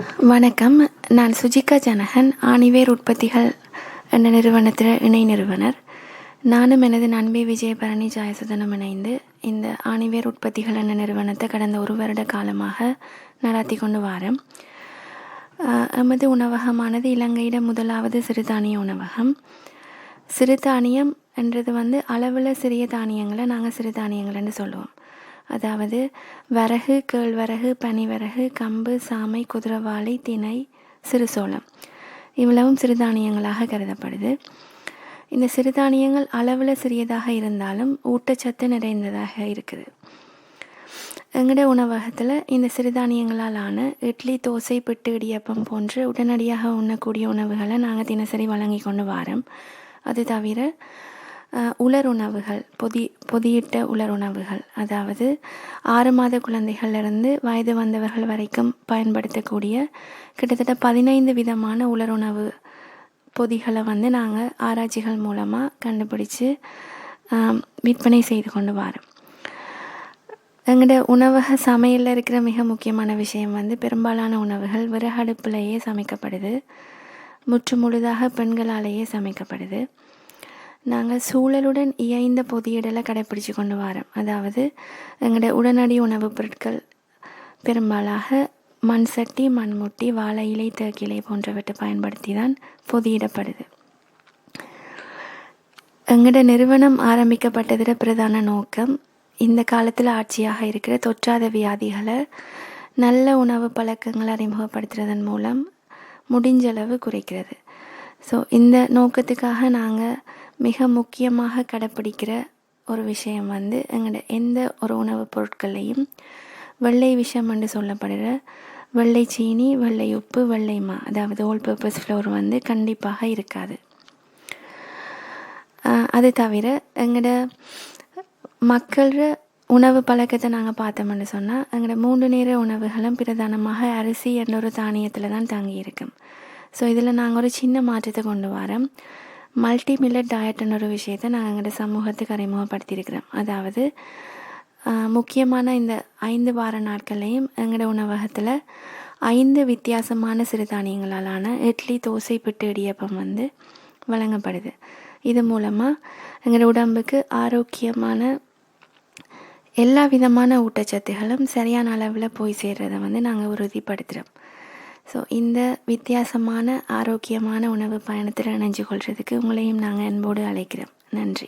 வணக்கம். நான் சுஜிகா ஜனகன், ஆணிவேர் உற்பத்திகள் என்ற நிறுவனத்தில் இணை நிறுவனர். நானும் எனது நண்பி விஜயபரணி ஜாயசுதனும் இணைந்து இந்த ஆணிவேர் உற்பத்திகள் என்ற நிறுவனத்தை கடந்த 1 வருட காலமாக நடாத்தி கொண்டு வாரோம். எமது உணவகமானது இலங்கையிட முதலாவது சிறுதானிய உணவகம். சிறுதானியம் என்றது அளவில் சிறிய தானியங்களை நாங்கள் சிறுதானியங்கள்னு சொல்லுவோம். அதாவது வரகு, கேழ்வரகு, பனிவரகு, கம்பு, சாமை, குதிரைவாளி, திணை, சிறுசோளம் இவ்வளவும் சிறுதானியங்களாக கருதப்படுது. இந்த சிறுதானியங்கள் அளவில் சிறியதாக இருந்தாலும் ஊட்டச்சத்து நிறைந்ததாக இருக்குது. எங்களோட உணவகத்தில் இந்த சிறுதானியங்களால் ஆன இட்லி, தோசை, பிட்டு, இடியப்பம் போன்று உடனடியாக உண்ணக்கூடிய உணவுகளை நாங்கள் தினசரி வழங்கி கொண்டு வாரோம். அது தவிர உலர் உணவுகள், பொதியிட்ட உலர் உணவுகள், அதாவது 6 மாத குழந்தைகளிலிருந்து வயது வந்தவர்கள் வரைக்கும் பயன்படுத்தக்கூடிய கிட்டத்தட்ட 15 விதமான உலர் உணவு பொதிகளை நாங்கள் ஆராய்ச்சிகள் மூலமாக கண்டுபிடிச்சு விற்பனை செய்து கொண்டு வரோம். எங்களோட உணவக சமையலில் இருக்கிற மிக முக்கியமான விஷயம் பெரும்பாலான உணவுகள் விறகடுப்புலேயே சமைக்கப்படுது. முற்று முழுதாக பெண்களாலேயே சமைக்கப்படுது. நாங்கள் சூழலுடன் இயைந்த பொதியிடலை கடைப்பிடிச்சு கொண்டு வரோம். அதாவது எங்களோட உடனடி உணவுப் பொருட்கள் பெரும்பாலாக மண் சட்டி, மண்முட்டி, வாழை இலை, தேக்கிலை போன்றவற்றை பயன்படுத்தி தான் பொதியிடப்படுது. எங்களோட நிறுவனம் ஆரம்பிக்கப்பட்டதில் பிரதான நோக்கம் இந்த காலத்தில் ஆட்சியாக இருக்கிற தொற்றாத வியாதிகளை நல்ல உணவு பழக்கங்களை அறிமுகப்படுத்துறதன் மூலம் முடிஞ்சளவு குறைக்கிறது. ஸோ இந்த நோக்கத்துக்காக நாங்கள் மிக முக்கியமாக கடைப்பிடிக்கிற ஒரு விஷயம் எங்களோட எந்த ஒரு உணவுப் பொருட்களையும் வெள்ளை விஷம் என்று சொல்லப்படுற வெள்ளை சீனி, வெள்ளை உப்பு, வெள்ளை மா, அதாவது ஆல் பர்பஸ் ஃப்ளோர் கண்டிப்பாக இருக்காது. அது தவிர எங்களோட மக்களோட உணவு பழக்கத்தை நாங்கள் பார்த்தோம்னு சொன்னால் எங்களோட 3 நேர உணவுகளும் பிரதானமாக அரிசி என்ற ஒரு தானியத்தில் தான் தங்கி இருக்கும். ஸோ இதில் நாங்கள் ஒரு சின்ன மாற்றத்தை கொண்டு வரோம். மல்டி மில்லட் டயட்னு ஒரு விஷயத்தை நாங்கள் எங்களோட சமூகத்துக்கு அறிமுகப்படுத்தியிருக்கிறோம். அதாவது முக்கியமான இந்த 5 வார நாட்கள்லையும் எங்களோட உணவகத்தில் 5 வித்தியாசமான சிறுதானியங்களாலான இட்லி, தோசை, பிட்டு, இடியப்பம் வழங்கப்படுது. இது மூலமாக எங்களோட உடம்புக்கு ஆரோக்கியமான எல்லா விதமான ஊட்டச்சத்துகளும் சரியான அளவில் போய் சேர்றதை நாங்கள் உறுதிப்படுத்துகிறோம். ஸோ இந்த வித்தியாசமான ஆரோக்கியமான உணவு பயணத்தில் இணைஞ்சு கொள்கிறதுக்கு உங்களையும் நாங்கள் அன்போடு அழைக்கிறோம். நன்றி.